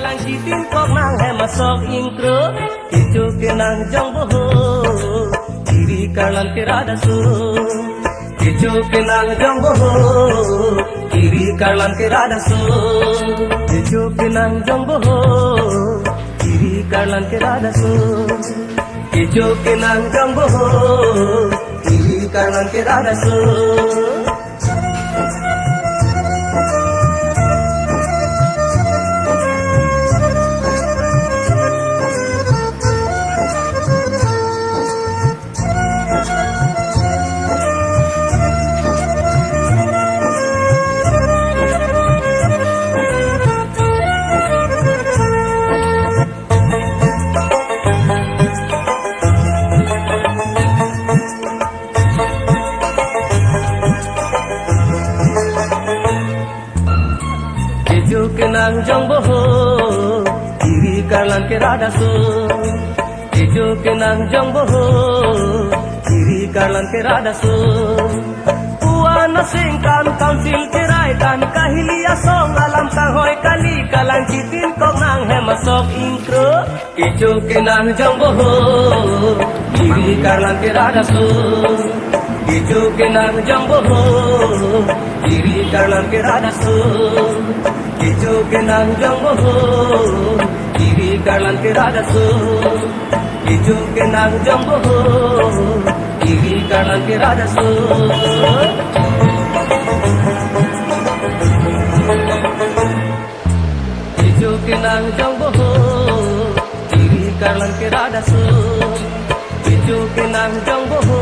kalang sitin kok nang he masok ingkro kicu kenang jong boho kiri kalang kirada su kicu kenang jong boho kiri kalang kirada su kicu kenang jong boho kiri kalang kirada su kicu kenang jong boho kiri kalang kirada su. Kicu kenang jong boho kiri kalang kirada su kicu kenang jong boho kiri kalang kirada su puana singkan kamsil tirai kan kahilia song alam sanghoi kali kalang citin kok nang he masok ingkro kicu kenang jong boho kiri kalang kirada su kicu kenang jong boho kiri kalang kirada su kicu kenang jong boho kiri kalang kirada su kicu kenang jong boho kiri kalang kirada su. Kicu kenang jong boho kiri kalang kirada su kicu kenang jong boho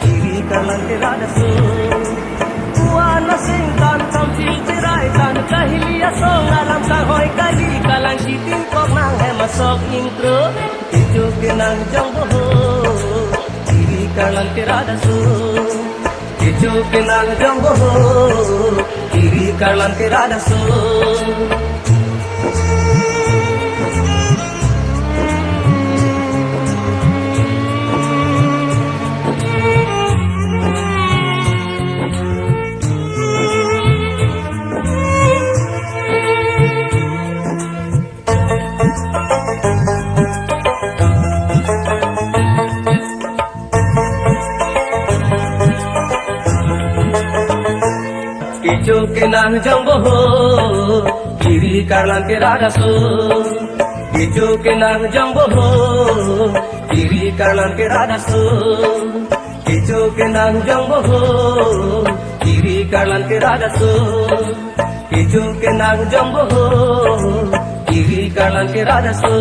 kiri kalang kirada su puana singkan kamsil tirai kan kahilia song alam sanghoi kali kalang sitin kok nang he masok ingkro kicu kenang jong boho kiri kalang kirada su kicu kenang jong boho kiri kalang kirada su. Kicu kenang jong boho kiri kalang kirada su kicu kenang jong boho kiri kalang kirada su kicu kenang jong boho kiri kalang kirada su kicu kenang jong boho kiri kalang kirada su.